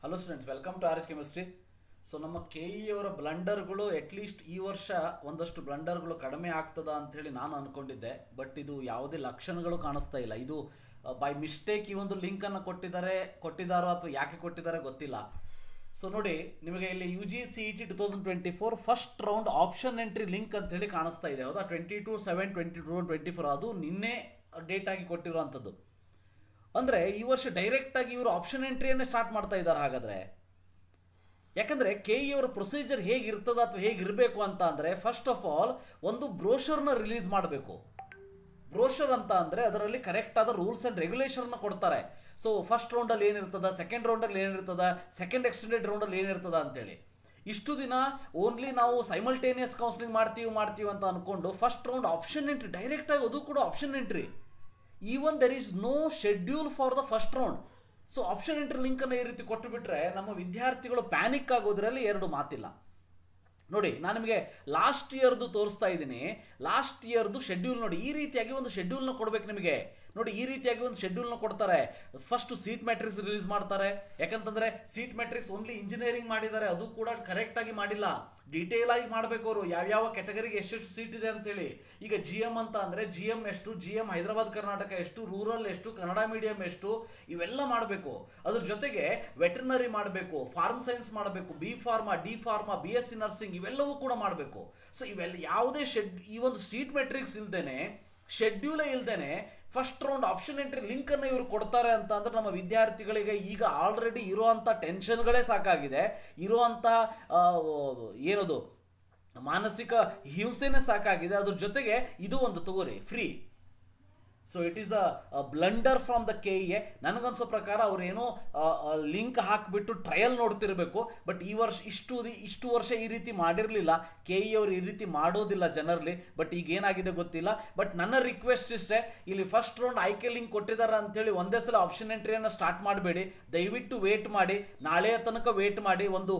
Hello students, welcome to R S chemistry. So ನಮ್ಮ K E ಅವರ ಬ್ಲಂಡರ್ಗಳು at least ಈ ವರ್ಷ ಒಂದಷ್ಟು ಬ್ಲಂಡರ್ಗಳು ಕಡಿಮೆ ಆಗ್ತದ ಅಂತ ಹೇಳಿ ನಾನು ಅನ್ಕೊಂಡಿದ್ದೆ. ಬಟ್ ಇದು ಯಾವುದೇ ಲಕ್ಷಣಗಳು ಕಾಣಿಸ್ತಾ ಇಲ್ಲ. ಇದು ಬೈ ಮಿಸ್ಟೇಕ್ ಈ ಒಂದು ಲಿಂಕ್ ಅನ್ನು ಕೊಟ್ಟಿದ್ದಾರೋ ಅಥವಾ ಯಾಕೆ ಕೊಟ್ಟಿದ್ದಾರೆ ಗೊತ್ತಿಲ್ಲ. ಸೊ ನೋಡಿ, ನಿಮಗೆ ಇಲ್ಲಿ UGCET 2024 first round option entry link ಅಂತ ಹೇಳಿ ಕಾಣಿಸ್ತಾ ಇದೆ. ಹೌದಾ? 22/7/2024 ಅದು ನಿನ್ನೆ ಡೇಟ್ ಆಗಿ ಕೊಟ್ಟಿರುವಂಥದ್ದು. ಅಂದ್ರೆ ಈ ವರ್ಷ ಡೈರೆಕ್ಟ್ ಆಗಿ ಇವರು ಆಪ್ಷನ್ ಎಂಟ್ರಿಯನ್ನೇ ಸ್ಟಾರ್ಟ್ ಮಾಡ್ತಾ ಇದ್ದಾರೆ. ಹಾಗಾದ್ರೆ ಯಾಕಂದ್ರೆ ಕೆ ಇ ಅವರ ಪ್ರೊಸೀಜರ್ ಹೇಗಿರ್ತದ ಅಥವಾ ಹೇಗಿರಬೇಕು ಅಂತ ಅಂದ್ರೆ, ಫಸ್ಟ್ ಆಫ್ ಆಲ್ ಒಂದು ಬ್ರೋಷರ್ನ ರಿಲೀಸ್ ಮಾಡಬೇಕು. ಬ್ರೋಷರ್ ಅಂತ ಅಂದ್ರೆ ಅದರಲ್ಲಿ ಕರೆಕ್ಟ್ ಆದ ರೂಲ್ಸ್ ಅಂಡ್ ರೆಗ್ಯುಲೇಷನ್ ಕೊಡ್ತಾರೆ. ಸೊ ಫಸ್ಟ್ ರೌಂಡ್ ಅಲ್ಲಿ ಏನಿರ್ತದ, ಸೆಕೆಂಡ್ ರೌಂಡ್ ಅಲ್ಲಿ ಏನಿರ್ತದ, ಸೆಕೆಂಡ್ ಎಕ್ಸ್ಟೆಂಡೆಡ್ ರೌಂಡ್ ಅಲ್ಲಿ ಏನಿರ್ತದ ಅಂತೇಳಿ. ಇಷ್ಟು ದಿನ ಓನ್ಲಿ ನಾವು ಸೈಮಲ್ಟೇನಿಯಸ್ ಕೌನ್ಸಿಲಿಂಗ್ ಮಾಡ್ತೀವಿ ಅಂತ ಅನ್ಕೊಂಡು first round option entry direct ಆಗಿ, ಅದು ಕೂಡ option entry. Even there is no schedule for the first round. So option entry link ಅನ್ನು ಈ ರೀತಿ ಕೊಟ್ಟು ಬಿಟ್ರೆ ನಮ್ಮ ವಿದ್ಯಾರ್ಥಿಗಳು ಪ್ಯಾನಿಕ್ ಆಗೋದ್ರಲ್ಲಿ ಎರಡು ಮಾತಿಲ್ಲ. ನೋಡಿ, ನಾನು ನಿಮಗೆ ಲಾಸ್ಟ್ ಇಯರ್ದು ತೋರಿಸ್ತಾ ಇದ್ದೀನಿ. ಲಾಸ್ಟ್ ಇಯರ್ದು ಶೆಡ್ಯೂಲ್ ನೋಡಿ, ಈ ರೀತಿಯಾಗಿ ಒಂದು ಶೆಡ್ಯೂಲ್ನ ಕೊಡ್ಬೇಕು ನಿಮಗೆ. ನೋಡಿ, ಈ ರೀತಿಯಾಗಿ ಒಂದು ಶೆಡ್ಯೂಲ್ನ ಕೊಡ್ತಾರೆ. ಫಸ್ಟ್ ಸೀಟ್ ಮ್ಯಾಟ್ರಿಕ್ಸ್ ರಿಲೀಸ್ ಮಾಡ್ತಾರೆ. ಯಾಕಂತಂದ್ರೆ ಸೀಟ್ ಮ್ಯಾಟ್ರಿಕ್ಸ್ ಓನ್ಲಿ ಇಂಜಿನಿಯರಿಂಗ್ ಮಾಡಿದ್ದಾರೆ, ಅದು ಕೂಡ ಕರೆಕ್ಟ್ ಆಗಿ ಮಾಡಿಲ್ಲ. ಡೀಟೇಲ್ ಆಗಿ ಮಾಡಬೇಕು ಅವರು, ಯಾವ್ಯಾವ ಕ್ಯಾಟಗರಿಗೆ ಎಷ್ಟೆಷ್ಟು ಸೀಟ್ ಇದೆ ಅಂತೇಳಿ. ಈಗ GM ಅಂತ ಅಂದ್ರೆ GM ಎಷ್ಟು, GM ಹೈದರಾಬಾದ್ ಕರ್ನಾಟಕ ಎಷ್ಟು, ರೂರಲ್ ಎಷ್ಟು, ಕನ್ನಡ ಮೀಡಿಯಂ ಎಷ್ಟು, ಇವೆಲ್ಲ ಮಾಡಬೇಕು. ಅದ್ರ ಜೊತೆಗೆ ವೆಟರ್ನರಿ ಮಾಡಬೇಕು, ಫಾರ್ಮ್ ಸೈನ್ಸ್ ಮಾಡಬೇಕು, B pharma, D pharma, BSc nursing ಇವೆಲ್ಲವೂ ಕೂಡ ಮಾಡಬೇಕು. ಸೊ ಇವೆಲ್ಲ ಯಾವುದೇ ಈ ಒಂದು ಸೀಟ್ ಮೆಟ್ರಿಕ್ಸ್ ಇಲ್ದೇನೆ, ಶೆಡ್ಯೂಲೇ ಇಲ್ದೇನೆ first round option entry link ಅನ್ನು ಇವರು ಕೊಡ್ತಾರೆ ಅಂತ ಅಂದ್ರೆ ನಮ್ಮ ವಿದ್ಯಾರ್ಥಿಗಳಿಗೆ ಈಗ ಆಲ್ರೆಡಿ ಇರುವಂತ ಟೆನ್ಷನ್ಗಳೇ ಸಾಕಾಗಿದೆ. ಇರುವಂತ ಏನದು ಮಾನಸಿಕ ಹಿಂಸೆನೇ ಸಾಕಾಗಿದೆ. ಅದ್ರ ಜೊತೆಗೆ ಇದು ಒಂದು ತಗೋರಿ free. So it is a blunder from the KE. ನನಗನ್ಸೋ ಪ್ರಕಾರ ಅವ್ರೇನೋ ಲಿಂಕ್ ಹಾಕ್ಬಿಟ್ಟು ಟ್ರಯಲ್ ನೋಡ್ತಿರ್ಬೇಕು. ಬಟ್ ಈ ವರ್ಷ ಇಷ್ಟು ವರ್ಷ ಈ ರೀತಿ ಮಾಡಿರ್ಲಿಲ್ಲ. KE ಅವರು ಈ ರೀತಿ ಮಾಡೋದಿಲ್ಲ ಜನರಲಿ. ಬಟ್ ಈಗ ಏನಾಗಿದೆ ಗೊತ್ತಿಲ್ಲ. ಬಟ್ ನನ್ನ ರಿಕ್ವೆಸ್ಟ್ ಇಷ್ಟೇ, ಇಲ್ಲಿ ಫಸ್ಟ್ ರೌಂಡ್ ಆಯ್ಕೆ ಲಿಂಕ್ ಕೊಟ್ಟಿದ್ದಾರೆ ಅಂತೇಳಿ ಒಂದೇ ಸಲ ಆಪ್ಷನ್ ಎಂಟ್ರಿಯನ್ನು ಸ್ಟಾರ್ಟ್ ಮಾಡಬೇಡಿ. ದಯವಿಟ್ಟು ವೇಟ್ ಮಾಡಿ, ನಾಳೆಯ ತನಕ ವೇಟ್ ಮಾಡಿ. ಒಂದು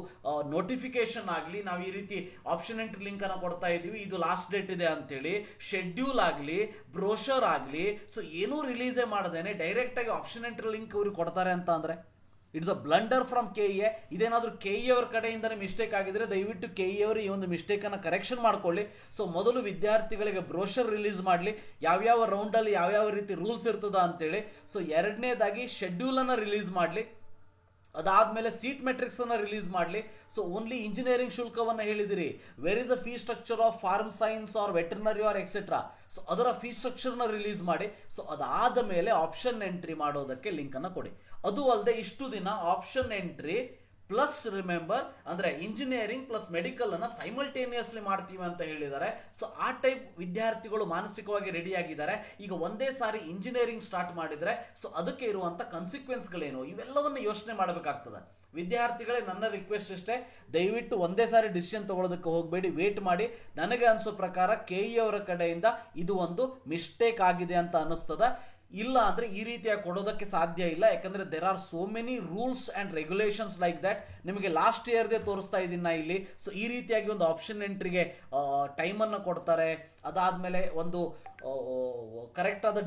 ನೋಟಿಫಿಕೇಶನ್ ಆಗಲಿ, ನಾವು ಈ ರೀತಿ ಆಪ್ಷನ್ ಎಂಟ್ರಿ ಲಿಂಕ್ ಅನ್ನು ಕೊಡ್ತಾ ಇದೀವಿ, ಇದು ಲಾಸ್ಟ್ ಡೇಟ್ ಇದೆ ಅಂತೇಳಿ, ಶೆಡ್ಯೂಲ್ ಆಗಲಿ, ಬ್ರೋಷರ್ ಆಗಲಿ, ಸೊ ಏನೂ ರಿಲೀಸೇ ಮಾಡದೇನೆ ಡೈರೆಕ್ಟ್ ಆಗಿ ಆಪ್ಷನ್ ಎಂಟ್ರಿ ಲಿಂಕ್ ಇವರು ಕೊಡ್ತಾರೆ ಅಂತ ಅಂದ್ರೆ it's a blunder from KE. ಇದೇನಾದ್ರೂ KE ಅವರ ಕಡೆಯಿಂದನೇ ಮಿಸ್ಟೇಕ್ ಆಗಿದ್ರೆ ದಯವಿಟ್ಟು KE ಅವರು ಈ ಒಂದು ಮಿಸ್ಟೇಕ್ ಅನ್ನ ಕರೆಕ್ಷನ್ ಮಾಡ್ಕೊಳ್ಳಿ. ಸೊ ಮೊದಲು ವಿದ್ಯಾರ್ಥಿಗಳಿಗೆ ಬ್ರೋಷರ್ ರಿಲೀಸ್ ಮಾಡಲಿ, ಯಾವ್ಯಾವ ರೌಂಡ್ ಅಲ್ಲಿ ಯಾವ್ಯಾವ ರೀತಿ ರೂಲ್ಸ್ ಇರ್ತದ ಅಂತೇಳಿ. ಸೊ ಎರಡನೇದಾಗಿ ಶೆಡ್ಯೂಲ್ ಅನ್ನ ರಿಲೀಸ್ ಮಾಡಲಿ, ಅದಾದ್ಮೇಲೆ ಸೀಟ್ ಮೆಟ್ರಿಕ್ಸ್ ಅನ್ನ ರಿಲೀಸ್ ಮಾಡಲಿ. ಸೊ ಓನ್ಲಿ ಇಂಜಿನಿಯರಿಂಗ್ ಶುಲ್ಕವನ್ನ ಹೇಳಿದಿರಿ, where is a fee structure of farm science or veterinary or etcetera. So ಅದರ ಫೀ ಸ್ಟ್ರಕ್ಚರ್ ನ ರಿಲೀಸ್ ಮಾಡಿ. ಸೊ ಅದಾದ ಮೇಲೆ ಆಪ್ಷನ್ ಎಂಟ್ರಿ ಮಾಡೋದಕ್ಕೆ ಲಿಂಕ್ ಅನ್ನ ಕೊಡಿ. ಅದು ಅಲ್ಲದೆ ಇಷ್ಟು ದಿನ ಆಪ್ಷನ್ ಎಂಟ್ರಿ ಪ್ಲಸ್ ರಿಮೆಂಬರ್ ಅಂದ್ರೆ ಇಂಜಿನಿಯರಿಂಗ್ ಪ್ಲಸ್ ಮೆಡಿಕಲ್ ಅನ್ನ ಸೈಮಲ್ಟೇನಿಯಸ್ಲಿ ಮಾಡ್ತೀವಿ ಅಂತ ಹೇಳಿದ್ದಾರೆ. ಸೊ ಆ ಟೈಪ್ ವಿದ್ಯಾರ್ಥಿಗಳು ಮಾನಸಿಕವಾಗಿ ರೆಡಿ ಆಗಿದ್ದಾರೆ. ಈಗ ಒಂದೇ ಸಾರಿ ಇಂಜಿನಿಯರಿಂಗ್ ಸ್ಟಾರ್ಟ್ ಮಾಡಿದ್ರೆ ಸೊ ಅದಕ್ಕೆ ಇರುವಂತ ಕಾನ್ಸಿಕ್ವೆನ್ಸ್ ಗಳೇನು, ಇವೆಲ್ಲವನ್ನ ಯೋಚನೆ ಮಾಡಬೇಕಾಗ್ತದೆ. ವಿದ್ಯಾರ್ಥಿಗಳೇ, ನನ್ನ ರಿಕ್ವೆಸ್ಟ್ ಇಷ್ಟೇ, ದಯವಿಟ್ಟು ಒಂದೇ ಸಾರಿ ಡಿಸಿಷನ್ ತಗೊಳ್ಳೋದಕ್ಕೆ ಹೋಗಬೇಡಿ, ವೇಟ್ ಮಾಡಿ. ನನಗೆ ಅನ್ಸೋ ಪ್ರಕಾರ KE ಅವರ ಕಡೆಯಿಂದ ಇದು ಒಂದು ಮಿಸ್ಟೇಕ್ ಆಗಿದೆ ಅಂತ ಅನಿಸ್ತದ. ಇಲ್ಲ ಅಂದ್ರೆ ಈ ರೀತಿಯಾಗಿ ಕೊಡೋದಕ್ಕೆ ಸಾಧ್ಯ ಇಲ್ಲ. ಯಾಕಂದ್ರೆ there are so many rules and regulations like that. ನಿಮಗೆ ಲಾಸ್ಟ್ ಇಯರ್ದೇ ತೋರಿಸ್ತಾ ಇದ್ದೀನಿ ನಾ ಇಲ್ಲಿ. ಸೊ ಈ ರೀತಿಯಾಗಿ ಒಂದು ಆಪ್ಷನ್ ಎಂಟ್ರಿಗೆ ಟೈಮ್ ಅನ್ನು ಕೊಡ್ತಾರೆ. ಅದಾದ್ಮೇಲೆ ಒಂದು ಕರೆಕ್ಟ್ ಆದ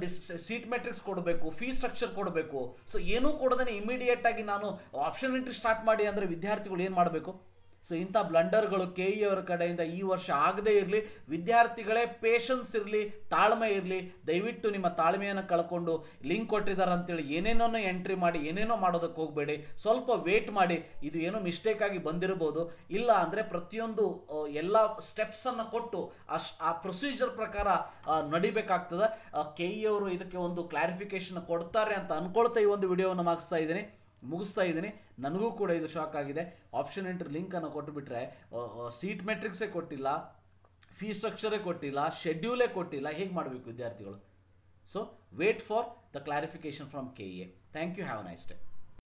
ಸೀಟ್ ಮೆಟ್ರಿಕ್ಸ್ ಕೊಡಬೇಕು, ಫೀ ಸ್ಟ್ರಕ್ಚರ್ ಕೊಡಬೇಕು. ಸೊ ಏನೂ ಕೊಡದೇನೆ ಇಮಿಡಿಯೇಟ್ ಆಗಿ ನಾನು ಆಪ್ಷನ್ ಎಂಟ್ರಿ ಸ್ಟಾರ್ಟ್ ಮಾಡಿ ಅಂದ್ರೆ ವಿದ್ಯಾರ್ಥಿಗಳು ಏನ್ ಮಾಡಬೇಕು? ಸೊ ಇಂಥ ಬ್ಲಂಡರ್ಗಳು KE ಅವರ ಕಡೆಯಿಂದ ಈ ವರ್ಷ ಆಗದೇ ಇರಲಿ. ವಿದ್ಯಾರ್ಥಿಗಳೇ, ಪೇಷನ್ಸ್ ಇರಲಿ, ತಾಳ್ಮೆ ಇರಲಿ. ದಯವಿಟ್ಟು ನಿಮ್ಮ ತಾಳ್ಮೆಯನ್ನು ಕಳ್ಕೊಂಡು ಲಿಂಕ್ ಕೊಟ್ಟಿದ್ದಾರೆ ಅಂತೇಳಿ ಏನೇನೋ ಎಂಟ್ರಿ ಮಾಡಿ ಏನೇನೋ ಮಾಡೋದಕ್ಕೆ ಹೋಗಬೇಡಿ. ಸ್ವಲ್ಪ ವೇಟ್ ಮಾಡಿ. ಇದು ಏನೋ ಮಿಸ್ಟೇಕ್ ಆಗಿ ಬಂದಿರಬಹುದು. ಇಲ್ಲ ಅಂದ್ರೆ ಪ್ರತಿಯೊಂದು ಎಲ್ಲ ಸ್ಟೆಪ್ಸ್ ಅನ್ನ ಕೊಟ್ಟು ಆ ಪ್ರೊಸೀಜರ್ ಪ್ರಕಾರ ನಡಿಬೇಕಾಗ್ತದೆ. KE ಅವರು ಇದಕ್ಕೆ ಒಂದು ಕ್ಲಾರಿಫಿಕೇಶನ್ ಕೊಡ್ತಾರೆ ಅಂತ ಅನ್ಕೊಳ್ತಾ ಈ ಒಂದು ವಿಡಿಯೋವನ್ನು ಮುಗಿಸ್ತಾ ಇದ್ದೀನಿ. ನನಗೂ ಕೂಡ ಇದು ಶಾಕ್ ಆಗಿದೆ. ಆಪ್ಷನ್ ಎಂಟ್ರಿ ಲಿಂಕ್ ಅನ್ನು ಕೊಟ್ಟು ಬಿಟ್ರೆ ಸೀಟ್ ಮೆಟ್ರಿಕ್ಸೇ ಕೊಟ್ಟಿಲ್ಲ, ಫೀ ಸ್ಟ್ರಕ್ಚರೇ ಕೊಟ್ಟಿಲ್ಲ, ಶೆಡ್ಯೂಲೇ ಕೊಟ್ಟಿಲ್ಲ. ಹೇಗೆ ಮಾಡಬೇಕು ವಿದ್ಯಾರ್ಥಿಗಳು? So wait for the clarification from KE. Thank you. Have a nice day.